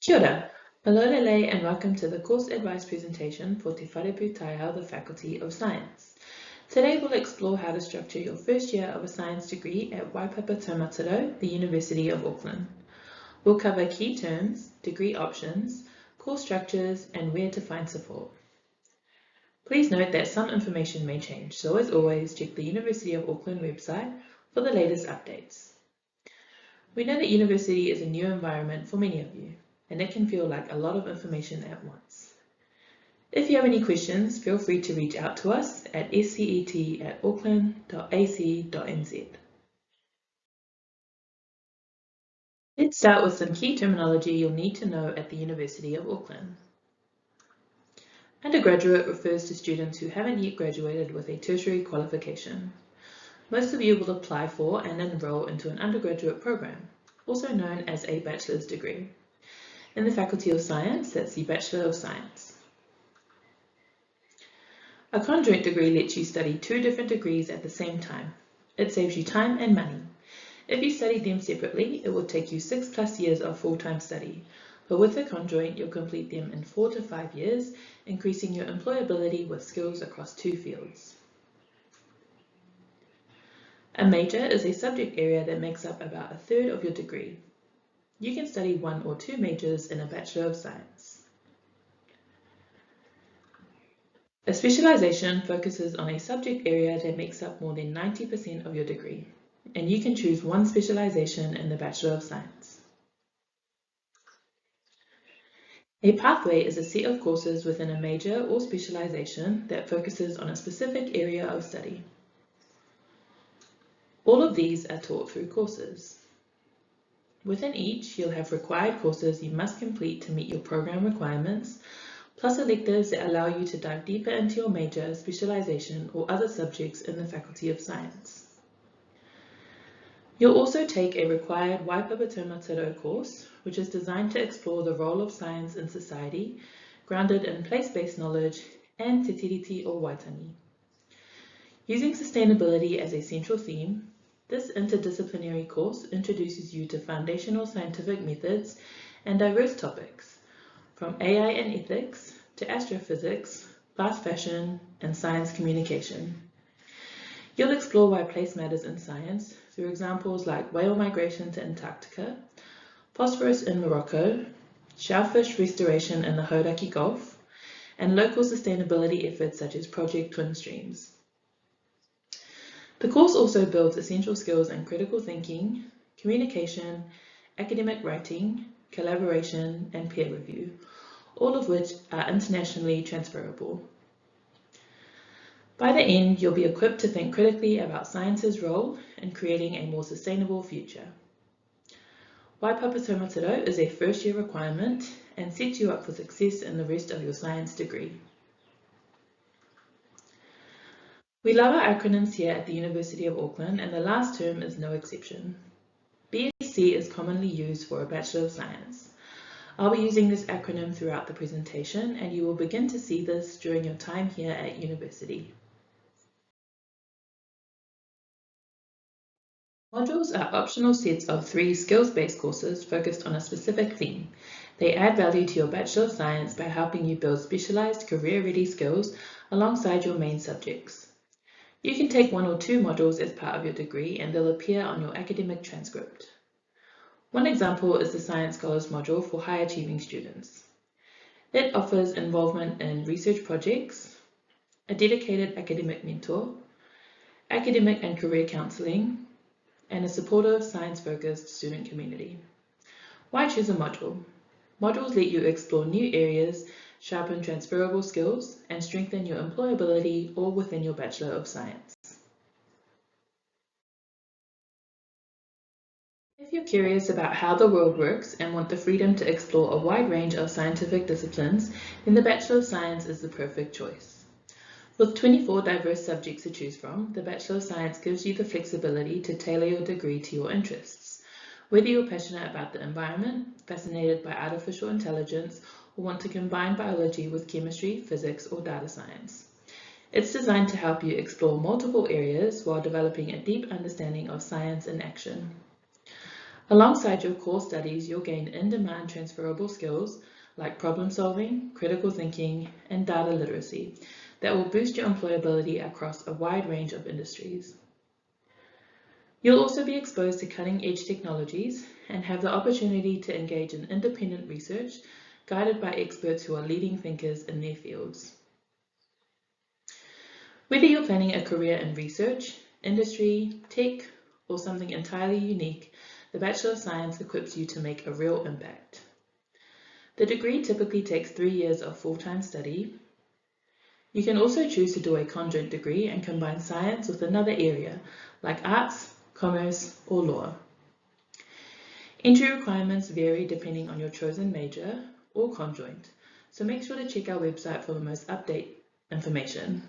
Kia ora, malolele and welcome to the course advice presentation for Te Wharepu Taiao, the Faculty of Science. Today we'll explore how to structure your first year of a science degree at Waipapa Taumataro, the University of Auckland. We'll cover key terms, degree options, course structures, and where to find support. Please note that some information may change, so as always, check the University of Auckland website for the latest updates. We know that university is a new environment for many of you, and it can feel like a lot of information at once. If you have any questions, feel free to reach out to us at scet@auckland.ac.nz. Let's start with some key terminology you'll need to know at the University of Auckland. Undergraduate refers to students who haven't yet graduated with a tertiary qualification. Most of you will apply for and enroll into an undergraduate program, also known as a bachelor's degree. In the Faculty of Science, that's the Bachelor of Science. A conjoint degree lets you study two different degrees at the same time. It saves you time and money. If you study them separately, it will take you 6+ years of full-time study, but with a conjoint, you'll complete them in 4 to 5 years, increasing your employability with skills across 2 fields. A major is a subject area that makes up about 1/3 of your degree. You can study 1 or 2 majors in a Bachelor of Science. A specialization focuses on a subject area that makes up more than 90% of your degree, and you can choose one specialization in the Bachelor of Science. A pathway is a set of courses within a major or specialization that focuses on a specific area of study. All of these are taught through courses. Within each, you'll have required courses you must complete to meet your program requirements, plus electives that allow you to dive deeper into your major, specialization, or other subjects in the Faculty of Science. You'll also take a required Waipapa Taumataro course, which is designed to explore the role of science in society, grounded in place-based knowledge and te tiriti o Waitangi. Using sustainability as a central theme, this interdisciplinary course introduces you to foundational scientific methods and diverse topics, from AI and ethics to astrophysics, fast fashion, and science communication. You'll explore why place matters in science through examples like whale migration to Antarctica, phosphorus in Morocco, shellfish restoration in the Hauraki Gulf, and local sustainability efforts such as Project Twin Streams. The course also builds essential skills in critical thinking, communication, academic writing, collaboration, and peer review, all of which are internationally transferable. By the end, you'll be equipped to think critically about science's role in creating a more sustainable future. Waipapa Taumataro is a first-year requirement and sets you up for success in the rest of your science degree. We love our acronyms here at the University of Auckland, and the last term is no exception. BSc is commonly used for a Bachelor of Science. I'll be using this acronym throughout the presentation, and you will begin to see this during your time here at university. Modules are optional sets of 3 skills-based courses focused on a specific theme. They add value to your Bachelor of Science by helping you build specialized career-ready skills alongside your main subjects. You can take 1 or 2 modules as part of your degree and they'll appear on your academic transcript. One example is the Science Scholars module for high-achieving students. It offers involvement in research projects, a dedicated academic mentor, academic and career counseling, and a supportive science-focused student community. Why choose a module? Modules let you explore new areas, sharpen transferable skills, and strengthen your employability all within your Bachelor of Science. If you're curious about how the world works and want the freedom to explore a wide range of scientific disciplines, then the Bachelor of Science is the perfect choice. With 24 diverse subjects to choose from, the Bachelor of Science gives you the flexibility to tailor your degree to your interests. Whether you're passionate about the environment, fascinated by artificial intelligence, or want to combine biology with chemistry, physics, or data science. It's designed to help you explore multiple areas while developing a deep understanding of science in action. Alongside your core studies, you'll gain in-demand transferable skills like problem solving, critical thinking, and data literacy that will boost your employability across a wide range of industries. You'll also be exposed to cutting-edge technologies and have the opportunity to engage in independent research guided by experts who are leading thinkers in their fields. Whether you're planning a career in research, industry, tech, or something entirely unique, the Bachelor of Science equips you to make a real impact. The degree typically takes 3 years of full-time study. You can also choose to do a conjoint degree and combine science with another area, like arts, commerce, or law. Entry requirements vary depending on your chosen major or conjoint, so make sure to check our website for the most up-to-date information.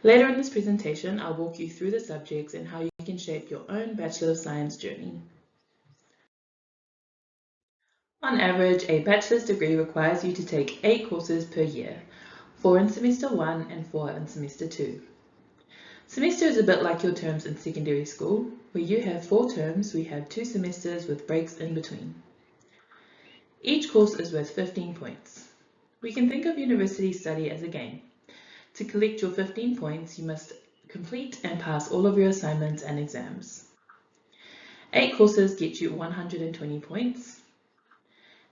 Later in this presentation, I'll walk you through the subjects and how you can shape your own Bachelor of Science journey. On average, a bachelor's degree requires you to take 8 courses per year, 4 in semester 1 and 4 in semester 2. Semester is a bit like your terms in secondary school, where you have 4 terms, we have 2 semesters with breaks in between. Each course is worth 15 points. We can think of university study as a game. To collect your 15 points, you must complete and pass all of your assignments and exams. 8 courses get you 120 points.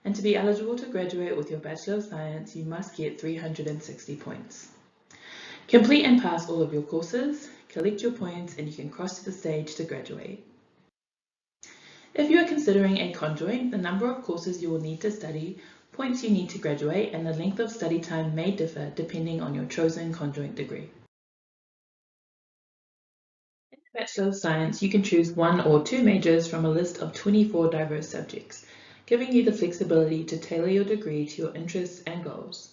And to be eligible to graduate with your Bachelor of Science, you must get 360 points. Complete and pass all of your courses, collect your points, and you can cross to the stage to graduate. If you are considering a conjoint, the number of courses you will need to study, points you need to graduate, and the length of study time may differ depending on your chosen conjoint degree. In the Bachelor of Science, you can choose 1 or 2 majors from a list of 24 diverse subjects, giving you the flexibility to tailor your degree to your interests and goals.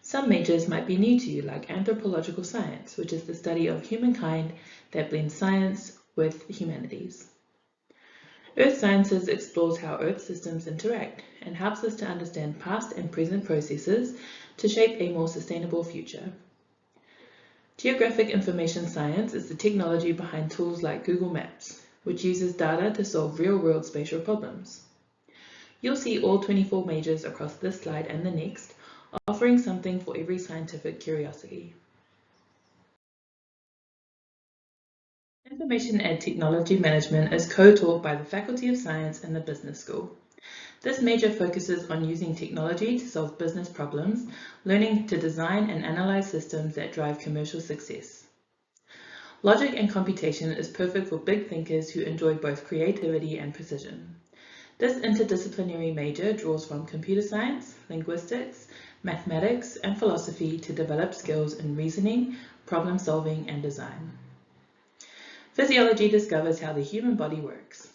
Some majors might be new to you, like anthropological science, which is the study of humankind that blends science with humanities. Earth Sciences explores how Earth systems interact and helps us to understand past and present processes to shape a more sustainable future. Geographic Information Science is the technology behind tools like Google Maps, which uses data to solve real-world spatial problems. You'll see all 24 majors across this slide and the next, offering something for every scientific curiosity. Information and Technology Management is co-taught by the Faculty of Science and the Business School. This major focuses on using technology to solve business problems, learning to design and analyze systems that drive commercial success. Logic and Computation is perfect for big thinkers who enjoy both creativity and precision. This interdisciplinary major draws from computer science, linguistics, mathematics, and philosophy to develop skills in reasoning, problem solving, and design. Physiology discovers how the human body works.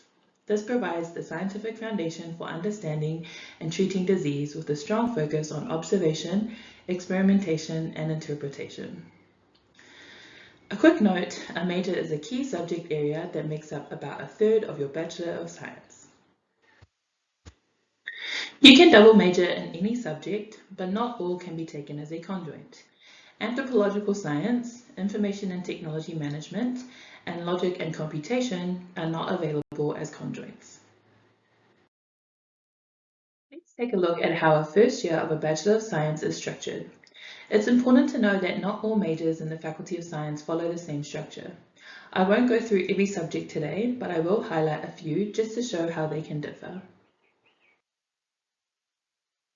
This provides the scientific foundation for understanding and treating disease with a strong focus on observation, experimentation, and interpretation. A quick note, a major is a key subject area that makes up about 1/3 of your Bachelor of Science. You can double major in any subject, but not all can be taken as a conjoint. Anthropological science, information and technology management, and logic and computation are not available as conjoints. Let's take a look at how a first year of a Bachelor of Science is structured. It's important to know that not all majors in the Faculty of Science follow the same structure. I won't go through every subject today, but I will highlight a few just to show how they can differ.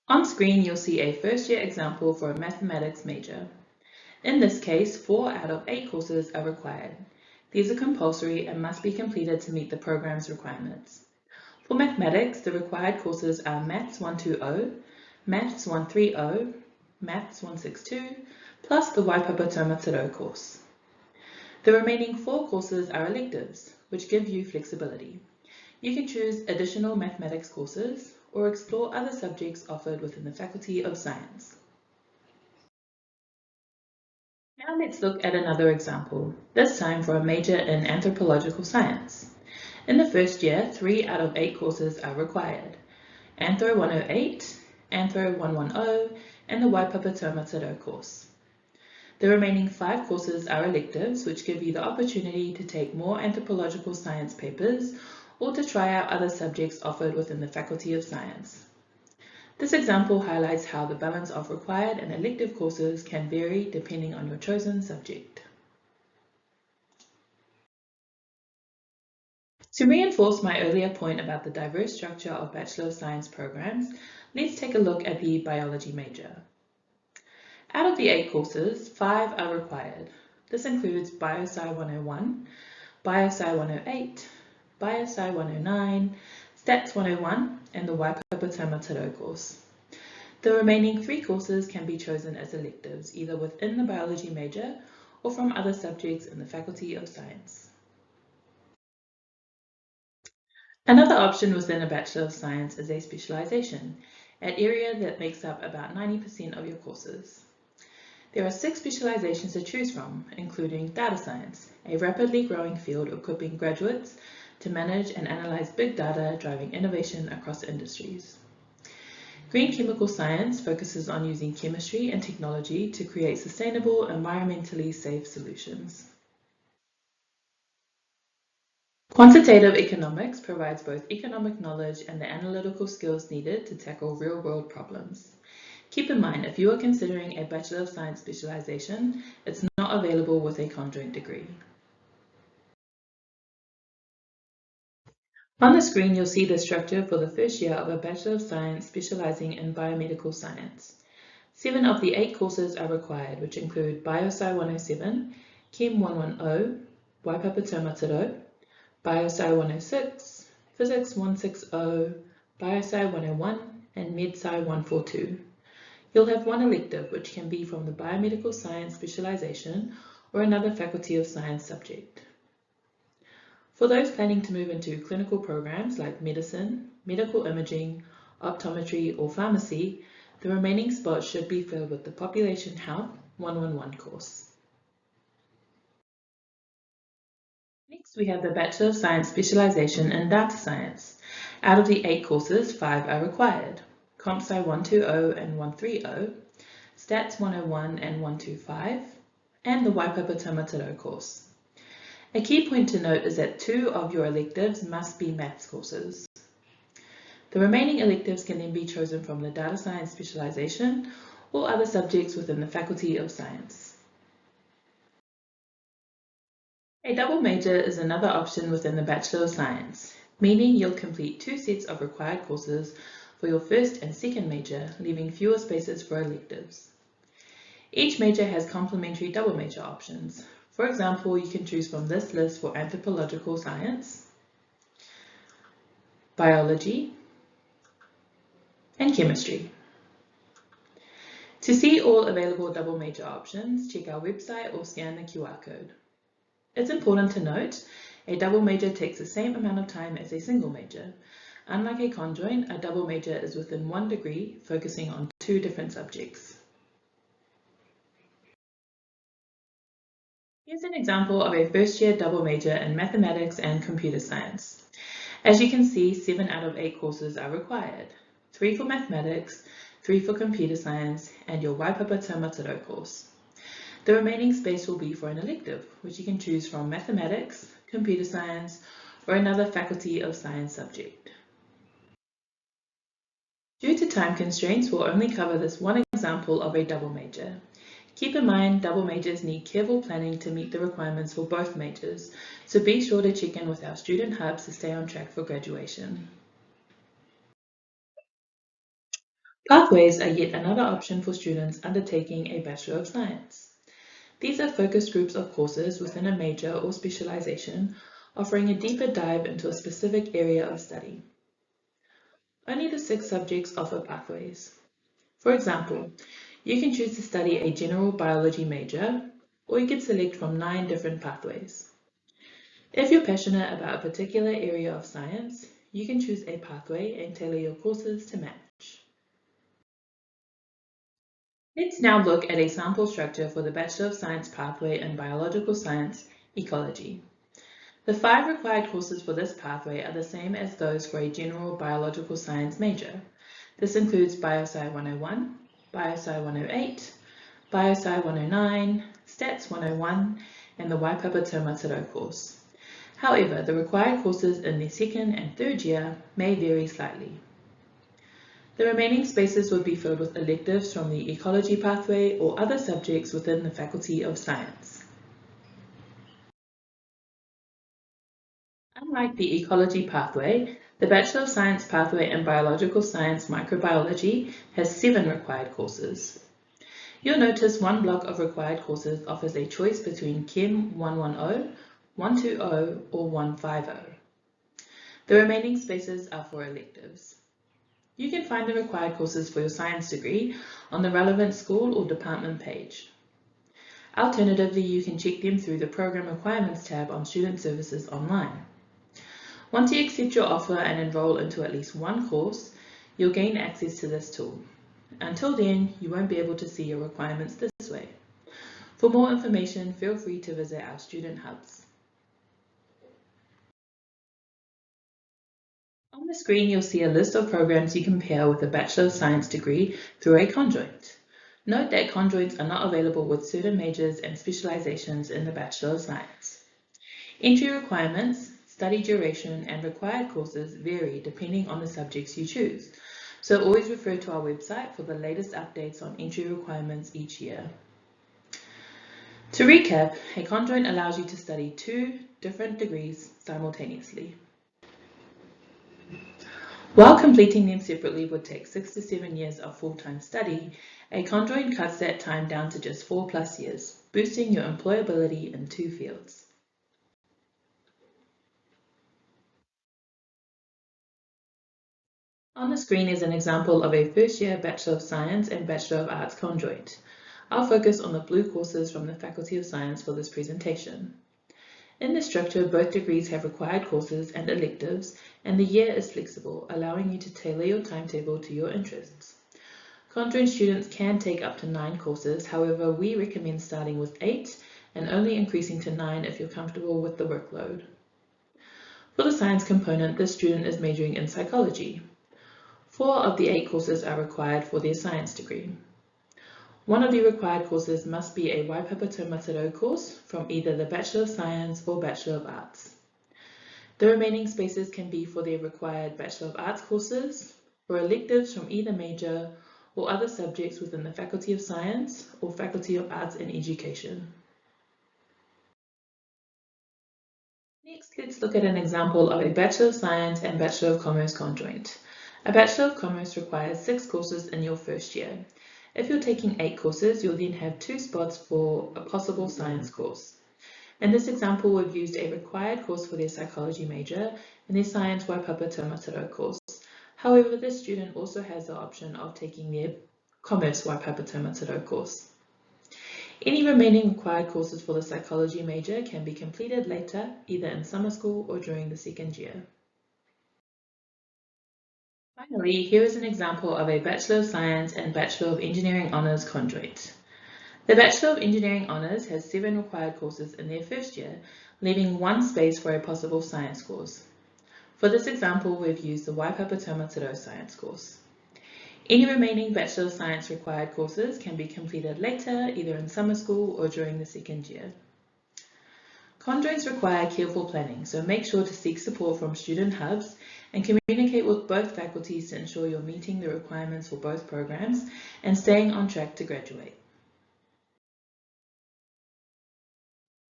On screen, you'll see a first year example for a mathematics major. In this case, 4 out of 8 courses are required. These are compulsory and must be completed to meet the program's requirements. For mathematics, the required courses are Maths 120, Maths 130, Maths 162, plus the Waipapa Taumataro course. The remaining 4 courses are electives, which give you flexibility. You can choose additional mathematics courses or explore other subjects offered within the Faculty of Science. Now let's look at another example, this time for a major in anthropological science. In the first year, 3 out of 8 courses are required. Anthro 108, Anthro 110, and the Waipapa Taumataro course. The remaining 5 courses are electives, which give you the opportunity to take more anthropological science papers or to try out other subjects offered within the Faculty of Science. This example highlights how the balance of required and elective courses can vary depending on your chosen subject. To reinforce my earlier point about the diverse structure of Bachelor of Science programs, let's take a look at the biology major. Out of the 8 courses, 5 are required. This includes BioSci 101, BioSci 108, BioSci 109, Stats 101, and the Waipapa Tamataro course. The remaining 3 courses can be chosen as electives, either within the biology major or from other subjects in the Faculty of Science. Another option within a Bachelor of Science is a specialization, an area that makes up about 90% of your courses. There are 6 specializations to choose from, including data science, a rapidly growing field equipping graduates to manage and analyze big data driving innovation across industries. Green chemical science focuses on using chemistry and technology to create sustainable, environmentally safe solutions. Quantitative economics provides both economic knowledge and the analytical skills needed to tackle real-world problems. Keep in mind, if you are considering a Bachelor of Science specialization, it's not available with a conjoint degree. On the screen, you'll see the structure for the first year of a Bachelor of Science specializing in biomedical science. 7 of the 8 courses are required, which include BioSci 107, Chem 110, Waipapa Taumataro, BioSci 106, Physics 160, BioSci 101, and MedSci 142. You'll have one elective, which can be from the biomedical science specialization or another Faculty of Science subject. For those planning to move into clinical programs like medicine, medical imaging, optometry, or pharmacy, the remaining spots should be filled with the Population Health 111 course. Next, we have the Bachelor of Science specialization in data science. Out of the 8 courses, 5 are required: CompSci 120 and 130, Stats 101 and 125, and the Waipapa Taumataro course. A key point to note is that 2 of your electives must be maths courses. The remaining electives can then be chosen from the data science specialization or other subjects within the Faculty of Science. A double major is another option within the Bachelor of Science, meaning you'll complete 2 sets of required courses for your first and second major, leaving fewer spaces for electives. Each major has complementary double major options. For example, you can choose from this list for anthropological science, biology, and chemistry. To see all available double major options, check our website or scan the QR code. It's important to note, a double major takes the same amount of time as a single major. Unlike a conjoint, a double major is within 1 degree, focusing on 2 different subjects. Here's an example of a first-year double major in mathematics and computer science. As you can see, 7 out of 8 courses are required: 3 for mathematics, 3 for computer science, and your Waipapa Taumataro course. The remaining space will be for an elective, which you can choose from mathematics, computer science, or another Faculty of Science subject. Due to time constraints, we'll only cover this one example of a double major. Keep in mind, double majors need careful planning to meet the requirements for both majors, so be sure to check in with our student hubs to stay on track for graduation. Pathways are yet another option for students undertaking a Bachelor of Science. These are focused groups of courses within a major or specialization, offering a deeper dive into a specific area of study. Only the 6 subjects offer pathways. For example, you can choose to study a general biology major, or you can select from 9 different pathways. If you're passionate about a particular area of science, you can choose a pathway and tailor your courses to match. Let's now look at a sample structure for the Bachelor of Science pathway in Biological Science, Ecology. The 5 required courses for this pathway are the same as those for a general biological science major. This includes BioSci 101, BioSci 108, BioSci 109, Stats 101, and the Waipapa Taumataro course. However, the required courses in their second and third year may vary slightly. The remaining spaces would be filled with electives from the ecology pathway or other subjects within the Faculty of Science. Unlike the ecology pathway, the Bachelor of Science pathway in Biological Science Microbiology has 7 required courses. You'll notice one block of required courses offers a choice between Chem 110, 120, or 150. The remaining spaces are for electives. You can find the required courses for your science degree on the relevant school or department page. Alternatively, you can check them through the Program Requirements tab on Student Services online. Once you accept your offer and enroll into at least one course, you'll gain access to this tool. Until then, you won't be able to see your requirements this way. For more information, feel free to visit our student hubs. On the screen, you'll see a list of programs you can pair with a Bachelor of Science degree through a conjoint. Note that conjoints are not available with certain majors and specializations in the Bachelor of Science. Entry requirements, study duration, and required courses vary depending on the subjects you choose, so always refer to our website for the latest updates on entry requirements each year. To recap, a conjoint allows you to study 2 different degrees simultaneously. While completing them separately would take 6 to 7 years of full-time study, a conjoint cuts that time down to just 4+ years, boosting your employability in 2 fields. On the screen is an example of a first-year Bachelor of Science and Bachelor of Arts conjoint. I'll focus on the blue courses from the Faculty of Science for this presentation. In this structure, both degrees have required courses and electives, and the year is flexible, allowing you to tailor your timetable to your interests. Conjoint students can take up to 9 courses, however, we recommend starting with 8 and only increasing to 9 if you're comfortable with the workload. For the science component, this student is majoring in psychology. 4 of the 8 courses are required for their science degree. One of the required courses must be a Waipapa Mataro course from either the Bachelor of Science or Bachelor of Arts. The remaining spaces can be for their required Bachelor of Arts courses, or electives from either major or other subjects within the Faculty of Science or Faculty of Arts and Education. Next, let's look at an example of a Bachelor of Science and Bachelor of Commerce conjoint. A Bachelor of Commerce requires 6 courses in your first year. If you're taking 8 courses, you'll then have 2 spots for a possible science course. In this example, we've used a required course for their psychology major and their science Waipapa Mataro course. However, this student also has the option of taking their commerce Waipapa Mataro course. Any remaining required courses for the psychology major can be completed later, either in summer school or during the second year. Finally, here is an example of a Bachelor of Science and Bachelor of Engineering Honours conjoint. The Bachelor of Engineering Honours has 7 required courses in their first year, leaving 1 space for a possible science course. For this example, we've used the Waipapa Mataro science course. Any remaining Bachelor of Science required courses can be completed later, either in summer school or during the second year. Conjoints require careful planning, so make sure to seek support from student hubs and communicate with both faculties to ensure you're meeting the requirements for both programs and staying on track to graduate.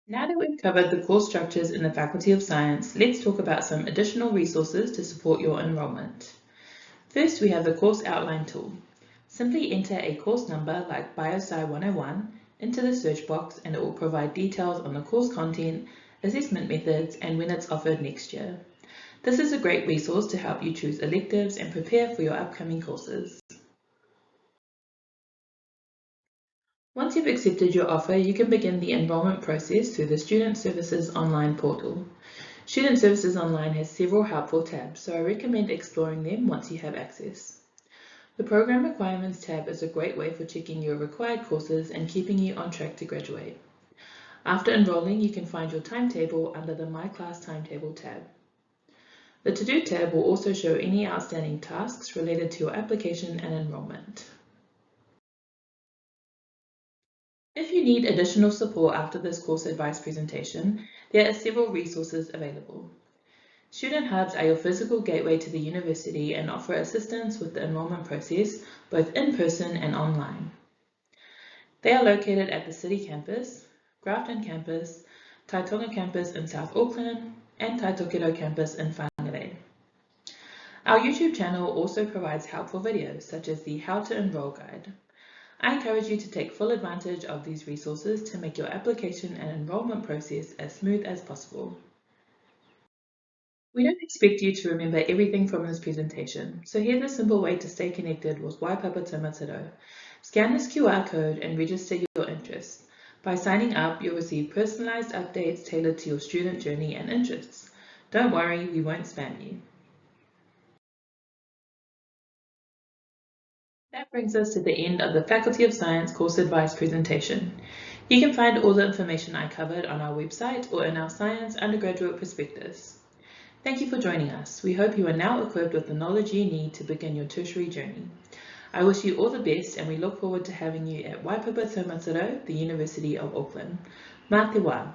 Now that we've covered the course structures in the Faculty of Science, let's talk about some additional resources to support your enrollment. First, we have the Course Outline tool. Simply enter a course number like BioSci 101 into the search box and it will provide details on the course content, assessment methods, and when it's offered next year. This is a great resource to help you choose electives and prepare for your upcoming courses. Once you've accepted your offer, you can begin the enrollment process through the Student Services Online portal. Student Services Online has several helpful tabs, so I recommend exploring them once you have access. The Program Requirements tab is a great way for checking your required courses and keeping you on track to graduate. After enrolling, you can find your timetable under the My Class Timetable tab. The To-Do tab will also show any outstanding tasks related to your application and enrollment. If you need additional support after this course advice presentation, There are several resources available. Student hubs are your physical gateway to the university and offer assistance with the enrollment process, both in person and online. They are located at the City Campus, Grafton Campus, Taitonga Campus in South Auckland, and Taitokerau Campus in Whangarei. Our YouTube channel also provides helpful videos such as the How to Enroll guide. I encourage you to take full advantage of these resources to make your application and enrollment process as smooth as possible. We don't expect you to remember everything from this presentation, so here's a simple way to stay connected with Waipapa Taumataro. Scan this QR code and register your interest. By signing up, you'll receive personalized updates tailored to your student journey and interests. Don't worry, we won't spam you. That brings us to the end of the Faculty of Science course advice presentation. You can find all the information I covered on our website or in our Science undergraduate prospectus. Thank you for joining us. We hope you are now equipped with the knowledge you need to begin your tertiary journey. I wish you all the best and we look forward to having you at Waipapa Taumataro, the University of Auckland. Mā te wā.